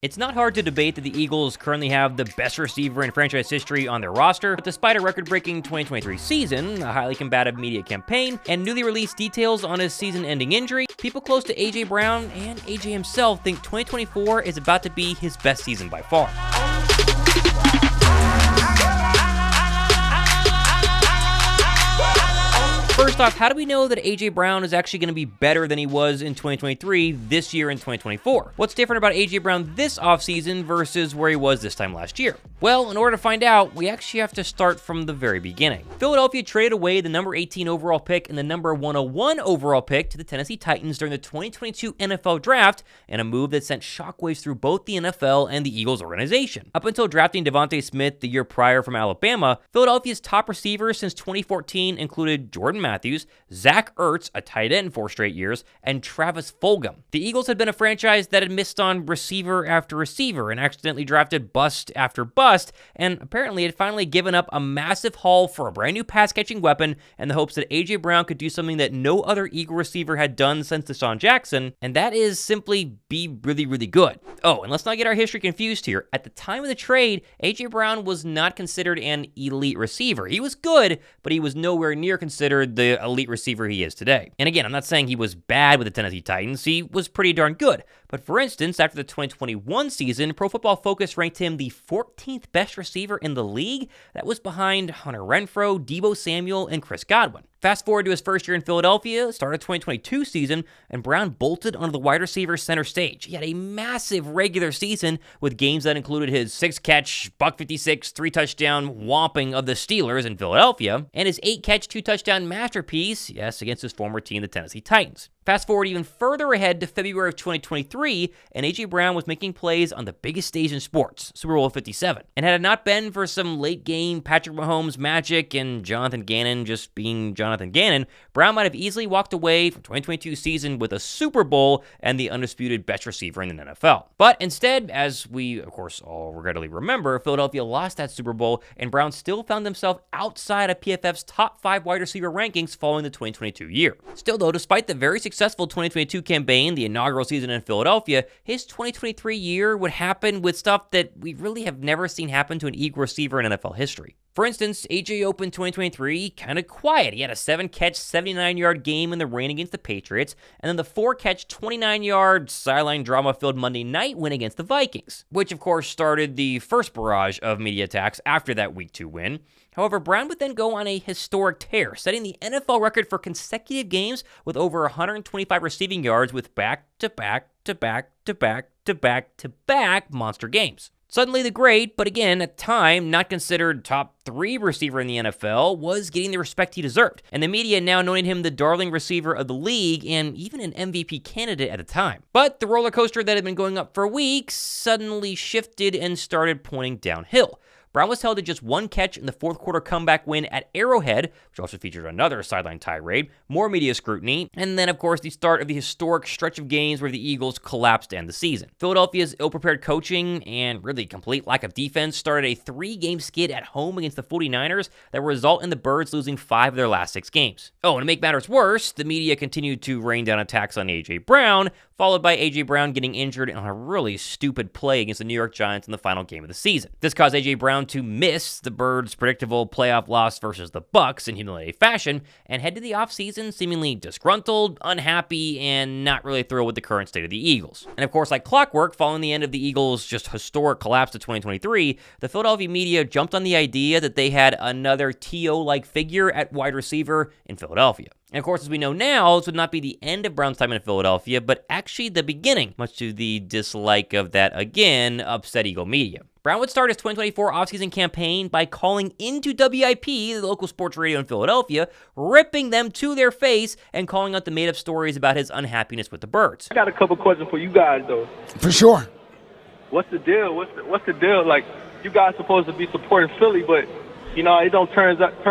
It's not hard to debate that the Eagles currently have the best receiver in franchise history on their roster, but despite a record-breaking 2023 season, a highly combative media campaign, and newly released details on his season-ending injury, people close to A.J. Brown and A.J. himself think 2024 is about to be his best season by far. First off, how do we know that A.J. Brown is actually going to be better than he was in 2023 this year in 2024? What's different about A.J. Brown this offseason versus where he was this time last year? Well, in order to find out, we actually have to start from the very beginning. Philadelphia traded away the number 18 overall pick and the number 101 overall pick to the Tennessee Titans during the 2022 NFL Draft, in a move that sent shockwaves through both the NFL and the Eagles organization. Up until drafting Devontae Smith the year prior from Alabama, Philadelphia's top receivers since 2014 included Jordan Matthews, Zach Ertz, a tight end 4 straight years, and Travis Fulgham. The Eagles had been a franchise that had missed on receiver after receiver and accidentally drafted bust after bust, and apparently had finally given up a massive haul for a brand new pass-catching weapon in the hopes that A.J. Brown could do something that no other Eagle receiver had done since Deshaun Jackson, and that is simply be really, really good. Oh, and let's not get our history confused here. At the time of the trade, A.J. Brown was not considered an elite receiver. He was good, but he was nowhere near considered the elite receiver he is today. And again, I'm not saying he was bad with the Tennessee Titans. He was pretty darn good. But for instance, after the 2021 season, Pro Football Focus ranked him the 14th best receiver in the league. That was behind Hunter Renfrow, Deebo Samuel, and Chris Godwin. Fast forward to his first year in Philadelphia, start of 2022 season, and Brown bolted onto the wide receiver center stage. He had a massive regular season with games that included his 6-catch, $156, 3-touchdown whomping of the Steelers in Philadelphia, and his 8-catch, 2-touchdown masterpiece, yes, against his former team, the Tennessee Titans. Fast forward even further ahead to February of 2023, and A.J. Brown was making plays on the biggest stage in sports, Super Bowl 57. And had it not been for some late-game Patrick Mahomes magic and Jonathan Gannon just being Jonathan Gannon, Brown might have easily walked away from 2022 season with a Super Bowl and the undisputed best receiver in the NFL. But instead, as we, of course, all regrettably remember, Philadelphia lost that Super Bowl, and Brown still found himself outside of PFF's top 5 wide receiver rankings following the 2022 year. Still, though, despite the very successful 2022 campaign, the inaugural season in Philadelphia, his 2023 year would happen with stuff that we really have never seen happen to an Eagle receiver in NFL history. For instance, A.J. opened 2023 kind of quiet. He had a 7-catch, 79-yard game in the rain against the Patriots, and then the 4-catch, 29-yard sideline drama-filled Monday night win against the Vikings, which of course started the first barrage of media attacks after that Week 2 win. However, Brown would then go on a historic tear, setting the NFL record for consecutive games with over 125 receiving yards with back-to-back-to-back-to-back-to-back-to-back monster games. Suddenly the great, but again, at the time, not considered top 3 receiver in the NFL, was getting the respect he deserved, and the media now anointed him the darling receiver of the league and even an MVP candidate at the time. But the roller coaster that had been going up for weeks suddenly shifted and started pointing downhill. Brown was held to just 1 catch in the fourth quarter comeback win at Arrowhead, which also featured another sideline tirade, more media scrutiny, and then, of course, the start of the historic stretch of games where the Eagles collapsed to end the season. Philadelphia's ill-prepared coaching and really complete lack of defense started a 3-game skid at home against the 49ers that would result in the Birds losing 5 of their last 6 games. Oh, and to make matters worse, the media continued to rain down attacks on A.J. Brown, followed by A.J. Brown getting injured on a really stupid play against the New York Giants in the final game of the season. This caused A.J. Brown to miss the Birds' predictable playoff loss versus the Bucs in humiliating fashion and head to the offseason seemingly disgruntled, unhappy, and not really thrilled with the current state of the Eagles. And of course, like clockwork, following the end of the Eagles' just historic collapse of 2023, the Philadelphia media jumped on the idea that they had another T.O.-like figure at wide receiver in Philadelphia. And of course, as we know now, this would not be the end of Brown's time in Philadelphia, but actually the beginning, much to the dislike of that, again, upset Eagle media. Brown would start his 2024 offseason campaign by calling into WIP, the local sports radio in Philadelphia, ripping them to their face and calling out the made-up stories about his unhappiness with the Birds. I got a couple questions for you guys, though. For sure. What's the deal? What's the deal? Like, you guys supposed to be supporting Philly, but you know, it don't turn out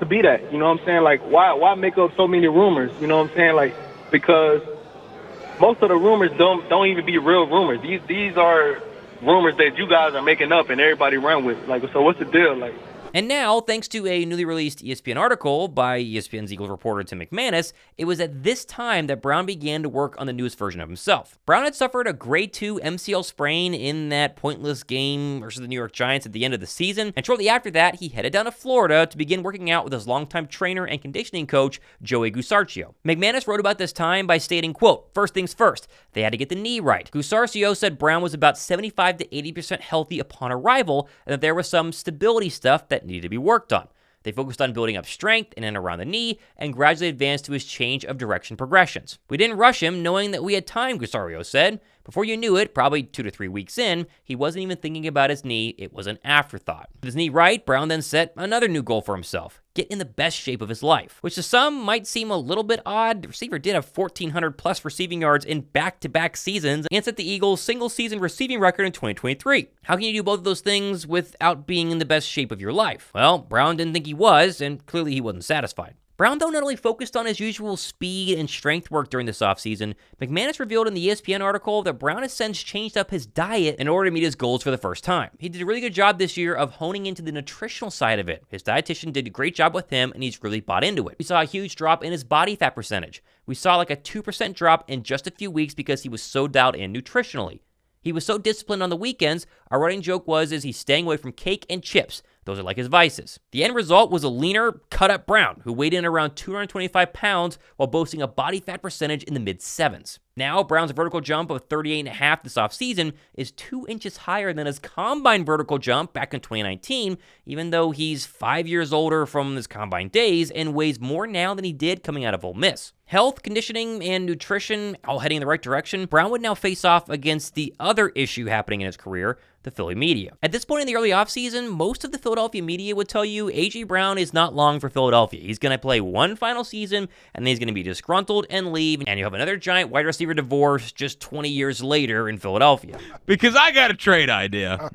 to be that. You know what I'm saying? Like, why make up so many rumors? You know what I'm saying? Like, because most of the rumors don't even be real rumors. These are rumors that you guys are making up and everybody run with. Like, so what's the deal? Like, And now, thanks to a newly released ESPN article by ESPN's Eagles reporter Tim McManus, it was at this time that Brown began to work on the newest version of himself. Brown had suffered a grade 2 MCL sprain in that pointless game versus the New York Giants at the end of the season, and shortly after that, he headed down to Florida to begin working out with his longtime trainer and conditioning coach, Joey Gusarcio. McManus wrote about this time by stating, quote, "First things first, they had to get the knee right. Gusarcio said Brown was about 75 to 80% healthy upon arrival, and that there was some stability stuff that needed to be worked on. They focused on building up strength in and around the knee and gradually advanced to his change of direction progressions. We didn't rush him knowing that we had time," Gusarcio said. Before you knew it, probably 2 to 3 weeks in, he wasn't even thinking about his knee. It was an afterthought. With his knee right, Brown then set another new goal for himself: get in the best shape of his life, which to some might seem a little bit odd. The receiver did have 1,400 plus receiving yards in back-to-back seasons and set the Eagles' single-season receiving record in 2023. How can you do both of those things without being in the best shape of your life? Well, Brown didn't think he was, and clearly he wasn't satisfied. Brown, though, not only focused on his usual speed and strength work during this offseason, McManus revealed in the ESPN article that Brown has since changed up his diet in order to meet his goals for the first time. He did a really good job this year of honing into the nutritional side of it. His dietitian did a great job with him, and he's really bought into it. We saw a huge drop in his body fat percentage. We saw like a 2% drop in just a few weeks because he was so dialed in nutritionally. He was so disciplined on the weekends, our running joke was he's staying away from cake and chips. Those are like his vices. The end result was a leaner, cut-up Brown, who weighed in around 225 pounds while boasting a body fat percentage in the mid-7s. Now, Brown's vertical jump of 38.5 this offseason is 2 inches higher than his combine vertical jump back in 2019, even though he's 5 years older from his combine days and weighs more now than he did coming out of Ole Miss. Health, conditioning, and nutrition all heading in the right direction, Brown would now face off against the other issue happening in his career, the Philly media. At this point in the early offseason, most of the Philadelphia media would tell you A.J. Brown is not long for Philadelphia. He's going to play one final season, and then he's going to be disgruntled and leave, and you have another giant wide receiver divorce just 20 years later in Philadelphia. Because I got a trade idea.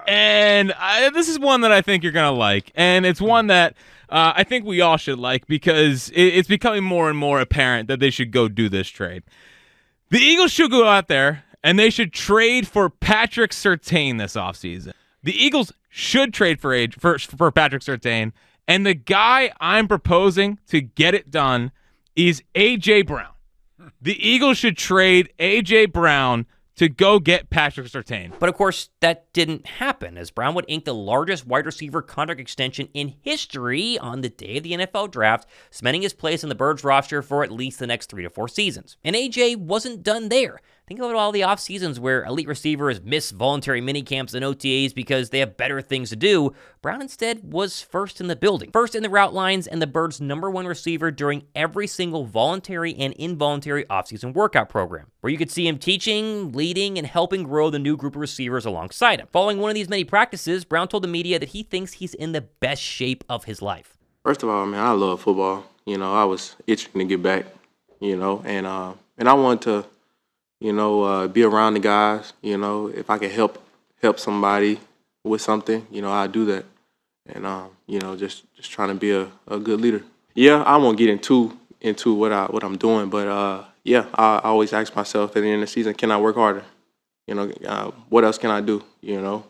And this is one that I think you're going to like, and it's one that I think we all should like because it's becoming more and more apparent that they should go do this trade. The Eagles should go out there and they should trade for Patrick Surtain this offseason. The Eagles should trade for Patrick Surtain, and the guy I'm proposing to get it done is A.J. Brown. The Eagles should trade A.J. Brown to go get Patrick Surtain. But of course, that didn't happen, as Brown would ink the largest wide receiver contract extension in history on the day of the NFL draft, cementing his place on the Birds roster for at least the next 3 to 4 seasons. And AJ wasn't done there. Think about all the off seasons where elite receivers miss voluntary minicamps and OTAs because they have better things to do. Brown instead was first in the building, first in the route lines, and the Birds' #1 receiver during every single voluntary and involuntary offseason workout program, where you could see him teaching, leading, and helping grow the new group of receivers alongside him. Following one of these many practices, Brown told the media that he thinks he's in the best shape of his life. First of all, man, I love football. I was itching to get back, and I wanted to, be around the guys. If I could help somebody with something, I'd do that. And just trying to be a good leader. Yeah, I won't get into what I'm doing, but I always ask myself at the end of the season, can I work harder? What else can I do?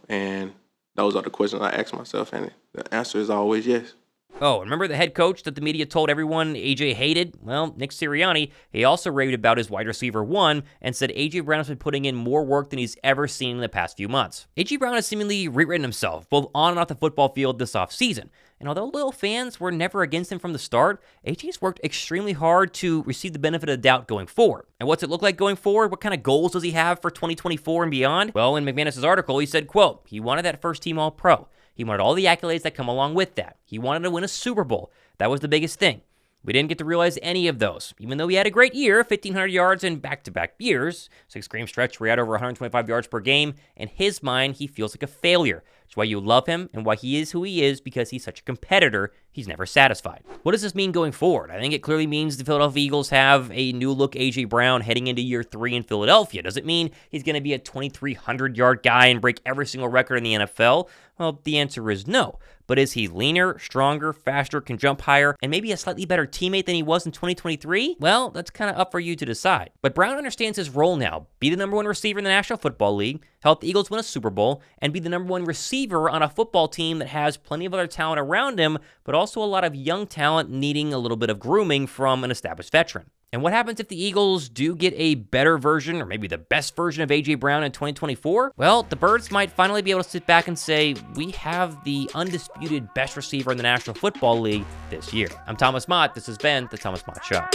And those are the questions I ask myself, and the answer is always yes. Oh, remember the head coach that the media told everyone AJ hated? Well, Nick Sirianni, he also raved about his wide receiver 1 and said AJ Brown has been putting in more work than he's ever seen in the past few months. AJ Brown has seemingly rewritten himself, both on and off the football field this offseason. And although loyal fans were never against him from the start, AJ's worked extremely hard to receive the benefit of the doubt going forward. And what's it look like going forward? What kind of goals does he have for 2024 and beyond? Well, in McManus' article, he said, quote, he wanted that first team All-Pro. He wanted all the accolades that come along with that. He wanted to win a Super Bowl. That was the biggest thing. We didn't get to realize any of those, even though he had a great year, 1,500 yards in back-to-back years, 6-game stretch where he had over 125 yards per game. In his mind, he feels like a failure. It's why you love him and why he is who he is, because he's such a competitor. He's never satisfied. What does this mean going forward? I think it clearly means the Philadelphia Eagles have a new-look A.J. Brown heading into year 3 in Philadelphia. Does it mean he's going to be a 2,300-yard guy and break every single record in the NFL? Well, the answer is no. But is he leaner, stronger, faster, can jump higher, and maybe a slightly better teammate than he was in 2023? Well, that's kind of up for you to decide. But Brown understands his role now. Be the number 1 receiver in the National Football League, help the Eagles win a Super Bowl, and be the number 1 receiver on a football team that has plenty of other talent around him, but also a lot of young talent needing a little bit of grooming from an established veteran. And what happens if the Eagles do get a better version, or maybe the best version of A.J. Brown in 2024? Well, the Birds might finally be able to sit back and say, we have the undisputed best receiver in the National Football League this year. I'm Thomas Mott. This has been The Thomas Mott Show.